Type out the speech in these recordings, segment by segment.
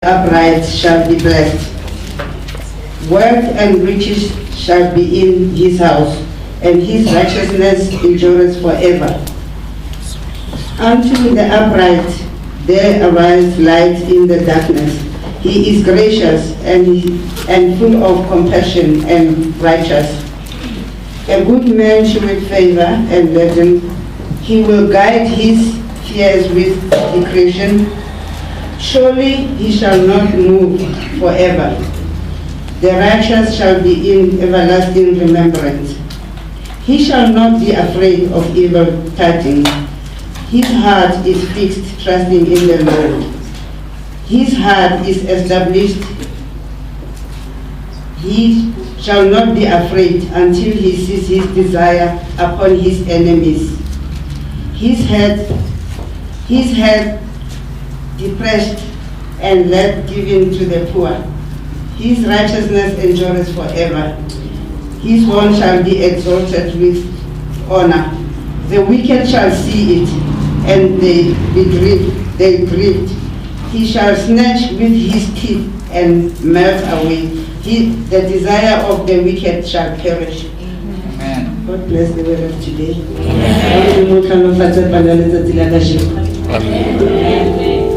upright shall be blessed. Wealth and riches shall be in his house, and his righteousness endureth forever. Unto the upright there arise light in the darkness. He is gracious and full of compassion and righteous. A good man sheweth favor and legend. He will guide his fears with discretion. Surely he shall not move forever. The righteous shall be in everlasting remembrance. He shall not be afraid of evil tidings. His heart is fixed, trusting in the Lord. His heart is established. He shall not be afraid until he sees his desire upon his enemies. His head depressed and let given to the poor. His righteousness endureth forever. His horn shall be exalted with honor. The wicked shall see it, and they grieved. He shall snatch with his teeth and melt away. The desire of the wicked shall perish. Amen. God bless the word of today. Amen. Amen.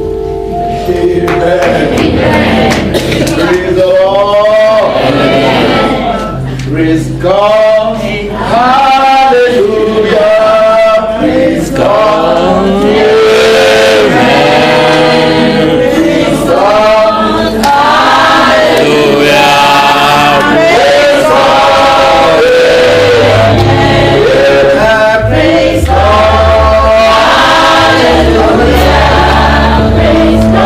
Praise the Lord. Praise God. Hallelujah. Praise God. Amen. Praise God. Hallelujah. Praise God. Praise God. Hallelujah. Praise God.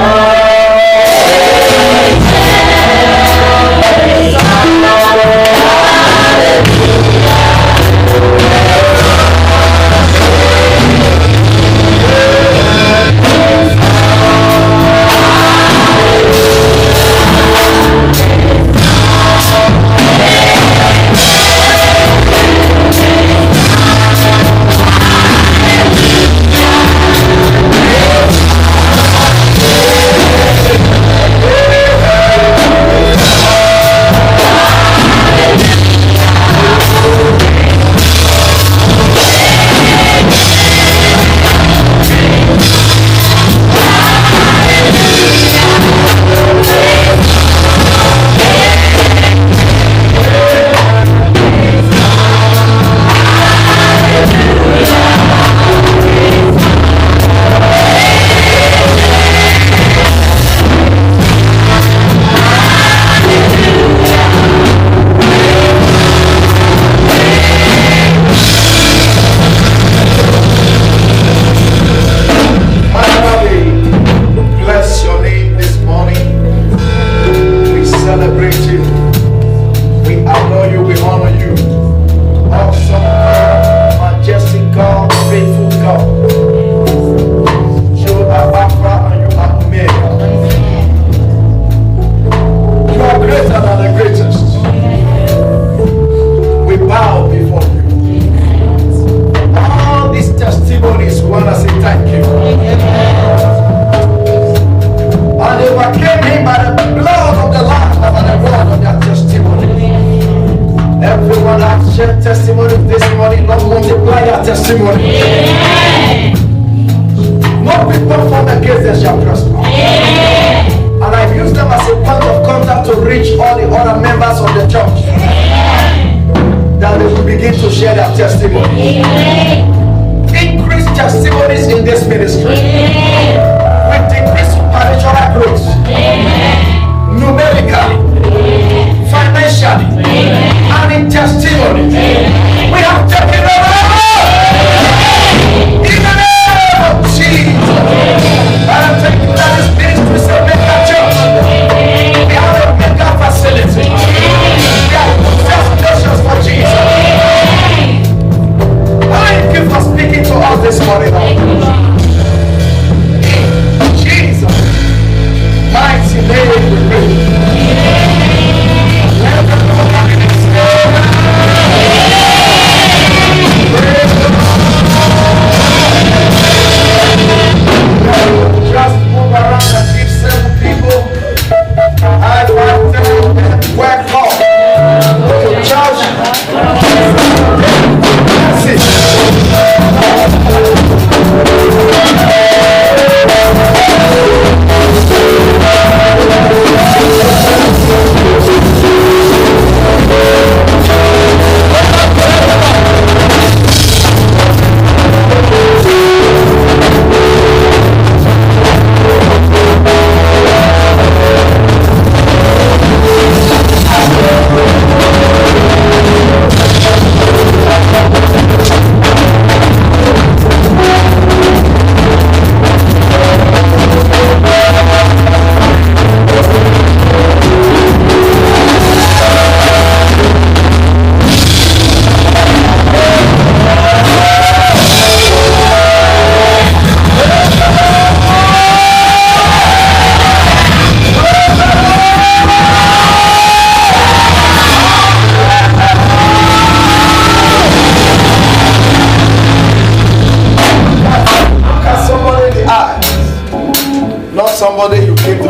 In the name of Jesus, I take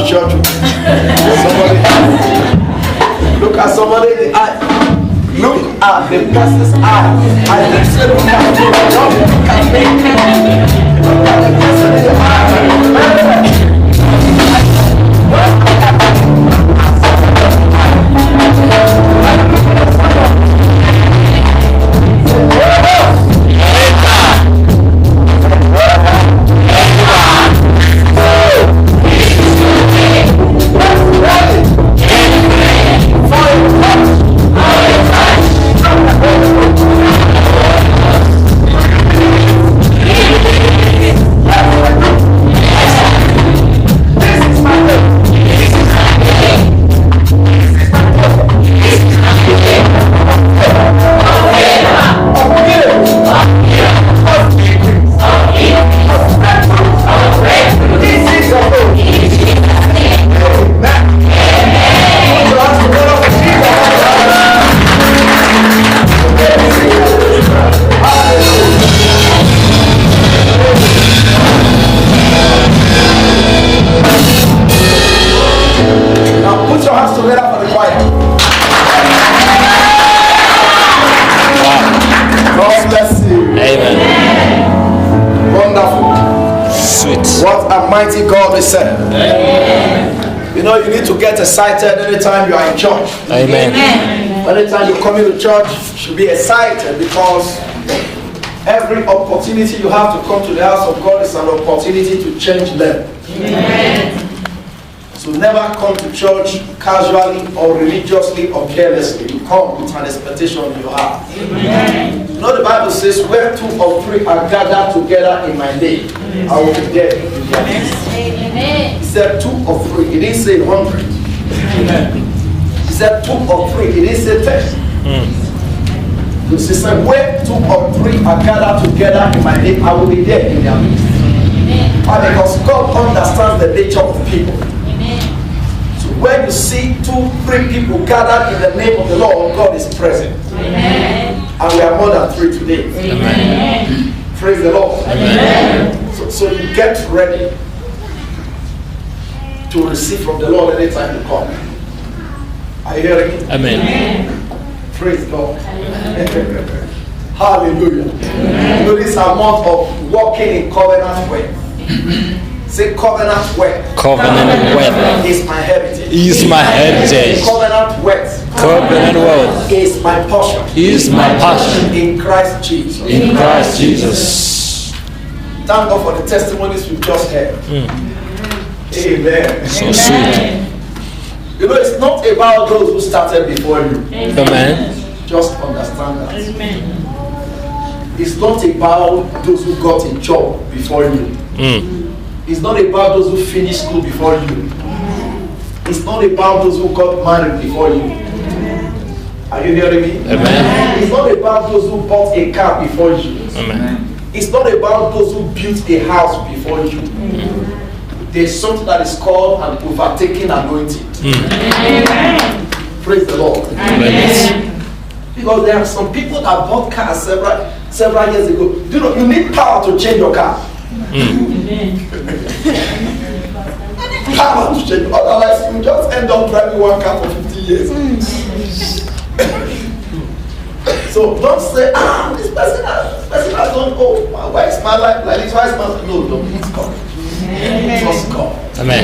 church. Somebody, look at somebody in the eye. Look at the person's eye. I didn't say look at you. Don't look at me. Look at the person in the eye. Mighty God we serve. You know, you need to get excited anytime you are in church. Amen. Anytime you come into church, you should be excited, because every opportunity you have to come to the house of God is an opportunity to change them. Amen. So never come to church casually or religiously or carelessly. You come with an expectation in your heart. Amen. You know, the Bible says, where 2 or 3 are gathered together in my name, I will be there. Amen. He said 2 or 3. He didn't say 100. Amen. He said 2 or 3. He didn't say 10. He said, where 2 or 3 are gathered together in my name, I will be there in their midst. Why? Because God understands the nature of people. So when you see 2, 3 people gathered in the name of the Lord, God is present. Amen. And we are more than 3 today. Amen. Praise the Lord. Amen. So you get ready to receive from the Lord anytime you come. Are you hearing me? Amen. Praise God. Hallelujah. You know, this is a month of walking in covenant way. Say covenant way. Covenant way is my heritage. Is my heritage. Covenant way. Covenant way is my portion. Is my passion. In Christ Jesus. In Christ Jesus. Thank God for the testimonies we've just heard. Amen. So sweet. You know, it's not about those who started before you. Amen. Just understand that. Amen. It's not about those who got a job before you. It's not about those who finished school before you. It's not about those who got married before you. Are you hearing me? Amen. It's not about those who bought a car before you. Amen. It's not about those who built a house before you. There's something that is called an overtaking anointing. Praise the Lord. Amen. Because there are some people that bought cars several years ago. You know, you need power to change your car. Power to change. Otherwise, you just end up driving one car for 50 years. So don't say, this person has done, why is my life like this? Why is my life? No, it's God. Trust God. Amen.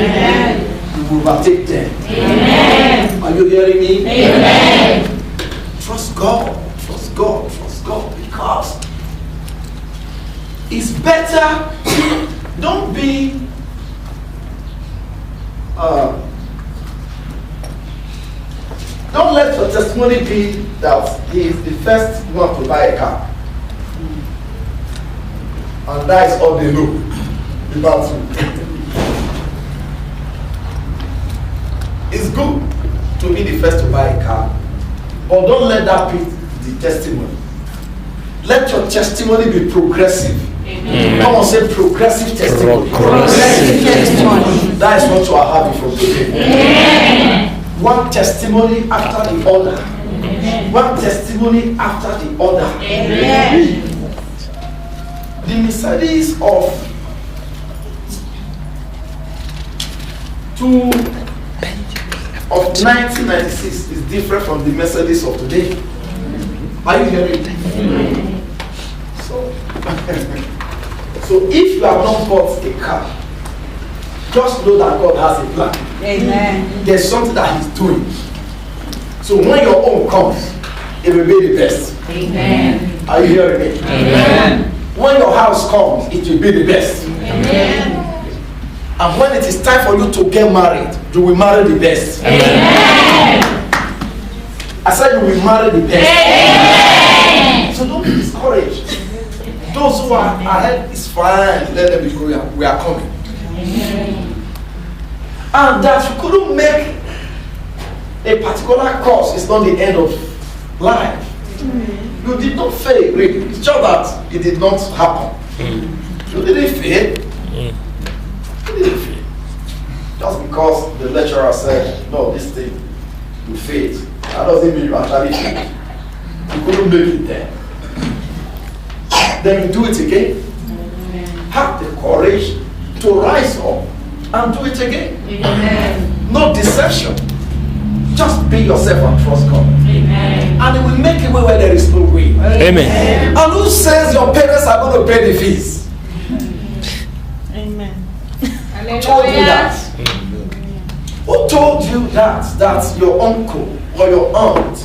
You will overtake them. Amen. Are you hearing me? Amen. Trust God. Trust God. Trust God. Because it's better. Don't be don't let your testimony be that he is the first one to buy a car. And that is all they know about you. It's good to be the first to buy a car, but don't let that be the testimony. Let your testimony be progressive. Amen. Come on, say progressive testimony. Progressive testimony. That is what you are having from today. Amen. One testimony after the other. Amen. One testimony after the other. Amen. The Mercedes of of 1996 is different from the Mercedes of today. Are you hearing me? So if you have not bought a car, just know that God has a plan. Amen. There's something that He's doing. So when your own comes, it will be the best. Amen. Are you hearing me? Amen. When your house comes, it will be the best. Amen. And when it is time for you to get married, you will marry the best. Amen. I said you will marry the best. Amen. So don't be discouraged. Those who are ahead is fine. Let them be going. We are coming. Amen. And that you couldn't make a particular course is not the end of life. You did not fail, really. It's just that it did not happen. You didn't fail. You didn't fail. Just because the lecturer said, no, this thing, you failed. That doesn't mean you actually failed. You couldn't make it there. Then you do it again. Have the courage to rise up and do it again. Amen. No deception. Just be yourself and trust God. Amen. And He will make a way where there is no way. Amen. And who says your parents are going to pay the fees? Amen. Who told you that? Who told you that your uncle or your aunt?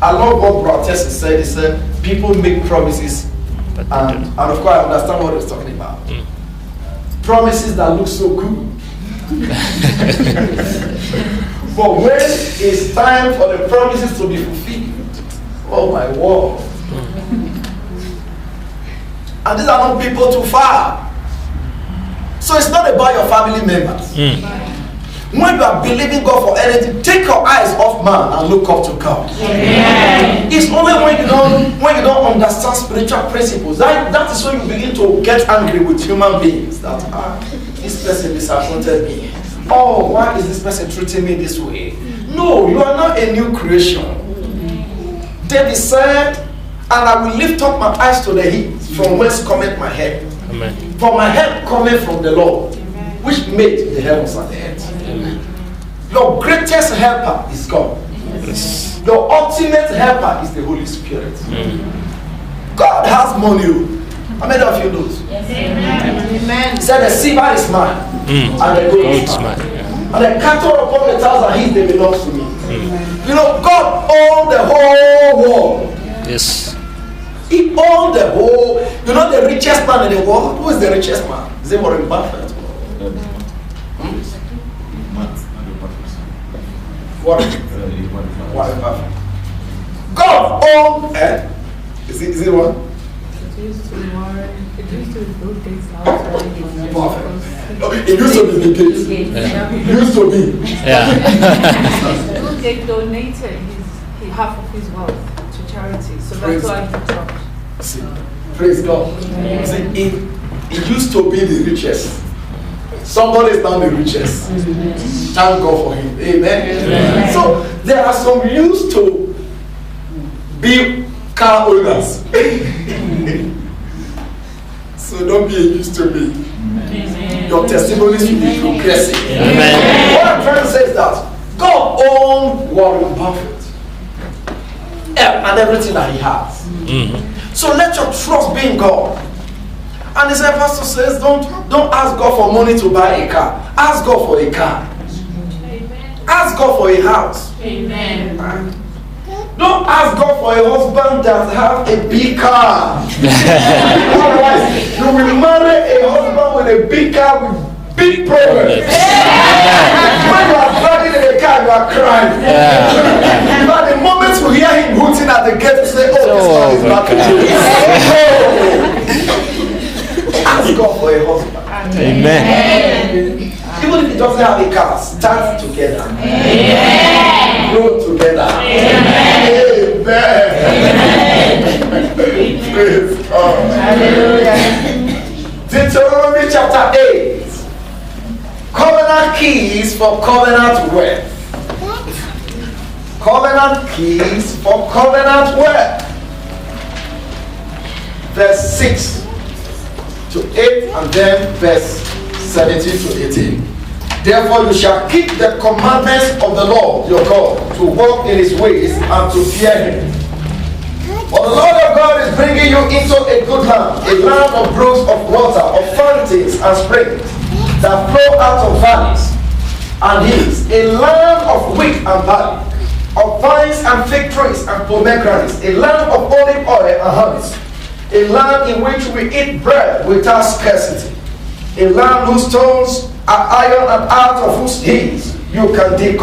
I love what Brother Tessie said. He said, people make promises, and of course I understand what he was talking about. Promises that look so good. But when it's time for the promises to be fulfilled, oh my word. And these are not people too far. So it's not about your family members. When you are believing God for anything, take your eyes off man and look up to God. Amen. It's only when you don't understand spiritual principles that is when you begin to get angry with human beings. That this person disappointed me. Oh, why is this person treating me this way? No, you are not a new creation. David said, and I will lift up my eyes to the hills, from whence cometh my help. Amen. For my help cometh from the Lord, which made the heavens and the earth. Amen. Your greatest helper is God. Yes. Your ultimate helper is the Holy Spirit. God has money. How many of you know? Yes. Amen. He said the silver is mine, and the gold is mine. And the cattle upon the thousand hills, they belong to me. You know, God owned the whole world. Yes. He owned the whole. You know the richest man in the world? Who is the richest man? Is it Warren Buffett? Warren Buffett. God owned. Is it one? It used to Bill Gates now. It used to be the Gates. It used to be. Yeah. Bill Gates donated half of his wealth to charity, so that's why he dropped. See, praise God. See, it used to be the richest. Somebody is now the richest. Thank God for him. Amen. So there are some used to be car owners. So don't be used to me. Your testimonies will be progressive. Amen. What I'm trying to say is that God owned Warren Buffett and everything that he has. So let your trust be in God. And the same pastor says, don't ask God for money to buy a car. Ask God for a car. Ask God for a house. Amen. Don't ask God for a husband that has a big car. Otherwise, you will marry a husband with a big car with big problems. When you are driving in a car, you are crying. But the moment you hear him hooting at the gate, you say, oh, this man is not ask God for a husband. Amen. Even if he doesn't have a car, stand together. Grow together. Amen. Praise God. Deuteronomy chapter 8. Covenant keys for covenant wealth. Covenant keys for covenant wealth. Verse 6 to 8 and then verse 17 to 18. Therefore you shall keep the commandments of the Lord your God, to walk in his ways and to fear him. For the Lord your God is bringing you into a good land, a land of brooks of water, of fountains and springs that flow out of valleys and hills, a land of wheat and barley, of vines and fig trees and pomegranates, a land of olive oil and honey, a land in which we eat bread without scarcity, a land whose stones are iron and out of whose hills you can dig.